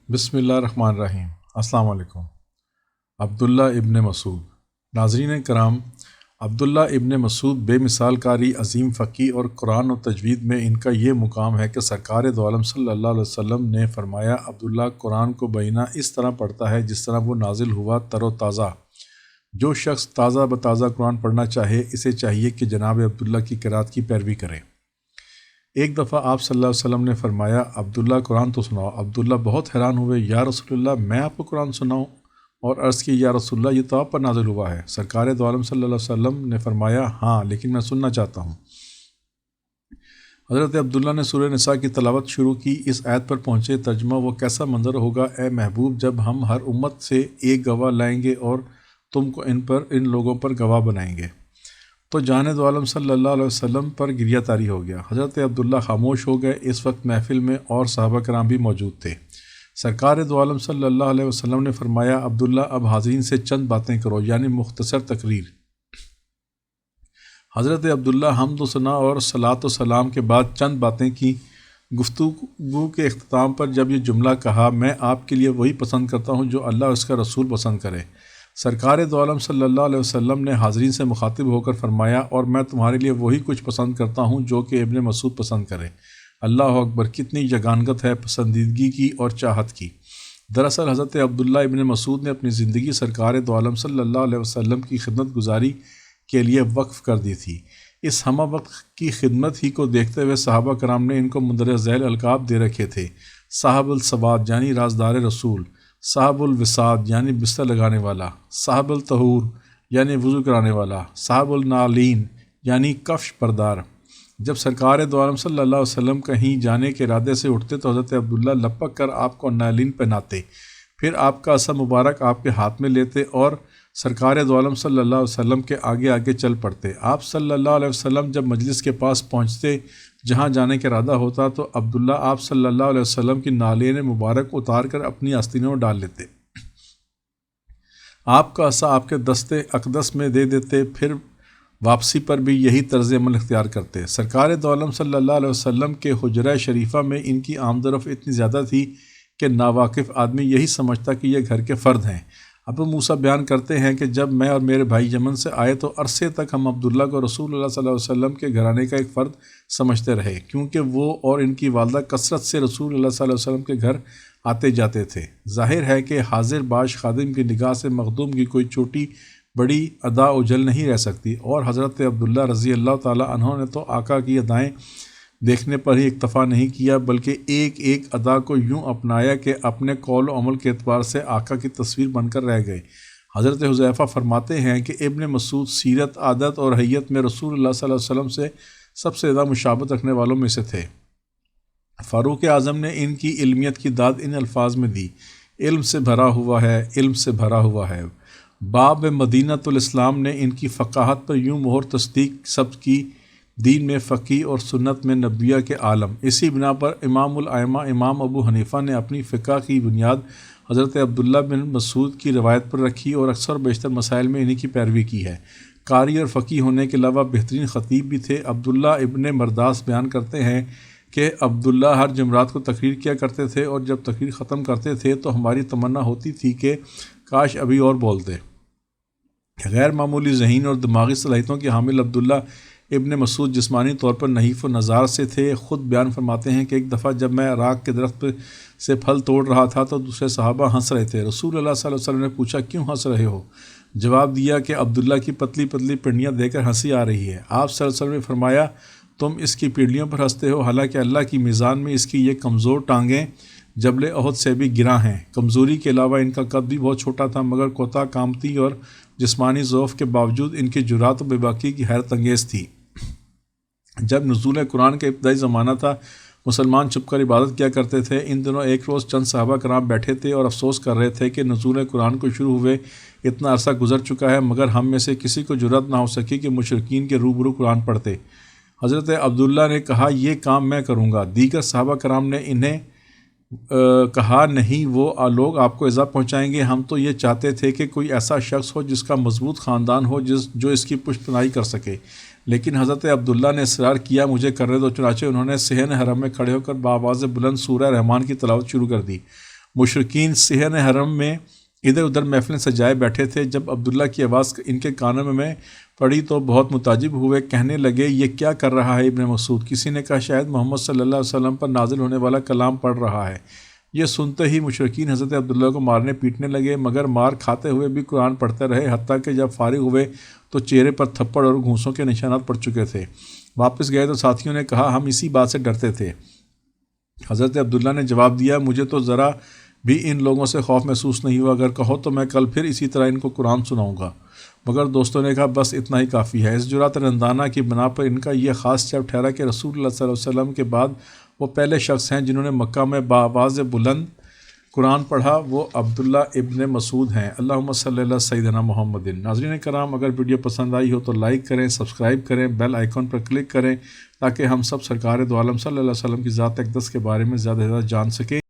بسم اللہ الرحمن الرحیم۔ السلام علیکم۔ عبداللہ ابن مسعود۔ ناظرین کرام، عبداللہ ابن مسعود بے مثال قاری، عظیم فقیہ اور قرآن و تجوید میں ان کا یہ مقام ہے کہ سرکار دو عالم صلی اللہ علیہ وسلم نے فرمایا، عبداللہ قرآن کو بینہ اس طرح پڑھتا ہے جس طرح وہ نازل ہوا تر و تازہ۔ جو شخص تازہ بتازہ قرآن پڑھنا چاہے، اسے چاہیے کہ جناب عبداللہ کی قرات کی پیروی کرے۔ ایک دفعہ آپ صلی اللہ علیہ وسلم نے فرمایا، عبداللہ قرآن تو سناؤ۔ عبداللہ بہت حیران ہوئے، یا رسول اللہ میں آپ کو قرآن سناؤں؟ اور عرض کی، یا رسول اللہ یہ تو آپ پر نازل ہوا ہے۔ سرکار دو عالم صلی اللہ علیہ وسلم نے فرمایا، ہاں لیکن میں سننا چاہتا ہوں۔ حضرت عبداللہ نے سورہ نساء کی تلاوت شروع کی۔ اس آیت پر پہنچے، ترجمہ: وہ کیسا منظر ہوگا اے محبوب جب ہم ہر امت سے ایک گواہ لائیں گے اور تم کو ان لوگوں پر گواہ بنائیں گے۔ تو جان دو عالم صلی اللہ علیہ وسلم پر گریہ طاری ہو گیا۔ حضرت عبداللہ خاموش ہو گئے۔ اس وقت محفل میں اور صحابہ کرام بھی موجود تھے۔ سرکار دو عالم صلی اللہ علیہ وسلم نے فرمایا، عبداللہ اب حاضرین سے چند باتیں کرو، یعنی مختصر تقریر۔ حضرت عبداللہ حمد و ثنا اور صلاۃ و سلام کے بعد چند باتیں کی۔ گفتگو کے اختتام پر جب یہ جملہ کہا، میں آپ کے لیے وہی پسند کرتا ہوں جو اللہ اور اس کا رسول پسند کرے۔ سرکار دو عالم صلی اللہ علیہ وسلم نے حاضرین سے مخاطب ہو کر فرمایا، اور میں تمہارے لیے وہی کچھ پسند کرتا ہوں جو کہ ابن مسعود پسند کرے۔ اللہ اکبر! کتنی یگانگت ہے پسندیدگی کی اور چاہت کی۔ دراصل حضرت عبداللہ ابن مسعود نے اپنی زندگی سرکار دو عالم صلی اللہ علیہ وسلم کی خدمت گزاری کے لیے وقف کر دی تھی۔ اس ہمہ وقت کی خدمت ہی کو دیکھتے ہوئے صحابہ کرام نے ان کو مندرجہ ذیل القاب دے رکھے تھے: صاحب السواد یعنی رازدار رسول، صاحب الوساد یعنی بستر لگانے والا، صاحب الطہور یعنی وضو کرانے والا، صاحب النالین یعنی کفش بردار۔ جب سرکار دو عالم صلی اللہ علیہ وسلم کہیں جانے کے ارادے سے اٹھتے تو حضرت عبداللہ لپک کر آپ کو نالین پہناتے، پھر آپ کا عصا مبارک آپ کے ہاتھ میں لیتے اور سرکار دو عالم صلی اللہ علیہ وسلم کے آگے آگے چل پڑتے۔ آپ صلی اللہ علیہ وسلم جب مجلس کے پاس پہنچتے جہاں جانے کا ارادہ ہوتا تو عبداللہ آپ صلی اللہ علیہ وسلم کی نالین مبارک اتار کر اپنی آستینوں میں ڈال لیتے۔ آپ کا عصا آپ کے دستے اقدس میں دے دیتے، پھر واپسی پر بھی یہی طرز عمل اختیار کرتے۔ سرکار دو عالم صلی اللہ علیہ وسلم کے حجرہ شریفہ میں ان کی آمد و رفت اتنی زیادہ تھی کہ ناواقف آدمی یہی سمجھتا کہ یہ گھر کے فرد ہیں۔ ابو موسیٰ بیان کرتے ہیں کہ جب میں اور میرے بھائی یمن سے آئے تو عرصے تک ہم عبداللہ کو رسول اللہ صلی اللہ علیہ وسلم کے گھرانے کا ایک فرد سمجھتے رہے، کیونکہ وہ اور ان کی والدہ کثرت سے رسول اللہ صلی اللہ علیہ وسلم کے گھر آتے جاتے تھے۔ ظاہر ہے کہ حاضر باش خادم کی نگاہ سے مخدوم کی کوئی چھوٹی بڑی ادا اجل نہیں رہ سکتی، اور حضرت عبداللہ رضی اللہ تعالیٰ عنہ نے تو آقا کی ادائیں دیکھنے پر ہی اکتفا نہیں کیا، بلکہ ایک ایک ادا کو یوں اپنایا کہ اپنے قول و عمل کے اعتبار سے آقا کی تصویر بن کر رہ گئے۔ حضرت حذیفہ فرماتے ہیں کہ ابن مسعود سیرت، عادت اور حیت میں رسول اللہ صلی اللہ علیہ وسلم سے سب سے زیادہ مشابہت رکھنے والوں میں سے تھے۔ فاروق اعظم نے ان کی علمیت کی داد ان الفاظ میں دی: علم سے بھرا ہوا ہے، علم سے بھرا ہوا ہے۔ باب مدینۃ الاسلام نے ان کی فقاہت پر یوں مہر تصدیق ثبت کی: دین میں فقیہ اور سنت میں نبویہ کے عالم۔ اسی بنا پر امام الائمہ امام ابو حنیفہ نے اپنی فقہ کی بنیاد حضرت عبداللہ بن مسعود کی روایت پر رکھی اور اکثر بیشتر مسائل میں انہی کی پیروی کی ہے۔ قاری اور فقیہ ہونے کے علاوہ بہترین خطیب بھی تھے۔ عبداللہ ابن مرداس بیان کرتے ہیں کہ عبداللہ ہر جمعرات کو تقریر کیا کرتے تھے، اور جب تقریر ختم کرتے تھے تو ہماری تمنا ہوتی تھی کہ کاش ابھی اور بولتے۔ غیر معمولی ذہین اور دماغی صلاحیتوں کے حامل عبداللہ ابن مسعود جسمانی طور پر نحیف و نزار سے تھے۔ خود بیان فرماتے ہیں کہ ایک دفعہ جب میں راک کے درخت سے پھل توڑ رہا تھا تو دوسرے صحابہ ہنس رہے تھے۔ رسول اللہ صلی اللہ علیہ وسلم نے پوچھا، کیوں ہنس رہے ہو؟ جواب دیا کہ عبداللہ کی پتلی پتلی پنڈلیاں دیکھ کر ہنسی آ رہی ہے۔ آپ صلی اللہ علیہ وسلم نے فرمایا، تم اس کی پنڈلیوں پر ہنستے ہو، حالانکہ اللہ کی میزان میں اس کی یہ کمزور ٹانگیں جبل احد سے بھی گراں ہیں۔ کمزوری کے علاوہ ان کا قد بھی بہت چھوٹا تھا، مگر کوتاہ قامتی اور جسمانی ضعف کے باوجود ان کی جرأت و بے باکی کی حیرت انگیز تھی۔ جب نزول قرآن کا ابتدائی زمانہ تھا، مسلمان چھپ کر عبادت کیا کرتے تھے۔ ان دنوں ایک روز چند صحابہ کرام بیٹھے تھے اور افسوس کر رہے تھے کہ نزول قرآن کو شروع ہوئے اتنا عرصہ گزر چکا ہے، مگر ہم میں سے کسی کو جرأت نہ ہو سکی کہ مشرکین کے روبرو قرآن پڑھتے۔ حضرت عبداللہ نے کہا، یہ کام میں کروں گا۔ دیگر صحابہ کرام نے انہیں کہا، نہیں، وہ لوگ آپ کو ایذا پہنچائیں گے، ہم تو یہ چاہتے تھے کہ کوئی ایسا شخص ہو جس کا مضبوط خاندان ہو جو اس کی پشت پناہی کر سکے۔ لیکن حضرت عبداللہ نے اصرار کیا، مجھے کرنے دو۔ چنانچہ انہوں نے صحن حرم میں کھڑے ہو کر بآواز بلند سورہ رحمان کی تلاوت شروع کر دی۔ مشرکین صحن حرم میں ادھر ادھر محفلیں سجائے بیٹھے تھے۔ جب عبداللہ کی آواز ان کے کانوں میں پڑی تو بہت متعجب ہوئے، کہنے لگے یہ کیا کر رہا ہے ابن مسعود؟ کسی نے کہا شاید محمد صلی اللہ علیہ وسلم پر نازل ہونے والا کلام پڑھ رہا ہے۔ یہ سنتے ہی مشرکین حضرت عبداللہ کو مارنے پیٹنے لگے، مگر مار کھاتے ہوئے بھی قرآن پڑھتے رہے، حتیٰ کہ جب فارغ ہوئے تو چہرے پر تھپڑ اور گھونسوں کے نشانات پڑ چکے تھے۔ واپس گئے تو ساتھیوں نے کہا ہم اسی بات سے ڈرتے تھے۔ حضرت عبداللہ نے جواب دیا مجھے تو ذرا بھی ان لوگوں سے خوف محسوس نہیں ہوا، اگر کہو تو میں کل پھر اسی طرح ان کو قرآن سناؤں گا۔ مگر دوستوں نے کہا بس اتنا ہی کافی ہے۔ اس جرأت رندانہ کی بنا پر ان کا یہ خاص شعب ٹھہرا کہ رسول اللہ صلی اللہ علیہ وسلم کے بعد وہ پہلے شخص ہیں جنہوں نے مکہ میں بآواز بلند قرآن پڑھا، وہ عبداللہ ابن مسعود ہیں۔ اللہم صلی اللہ سیدنا محمد۔ ناظرین کرام، اگر ویڈیو پسند آئی ہو تو لائک کریں، سبسکرائب کریں، بیل آئیکن پر کلک کریں تاکہ ہم سب سرکار دو عالم صلی اللہ علیہ وسلم کی ذات اقدس کے بارے میں زیادہ سے زیادہ جان سکیں۔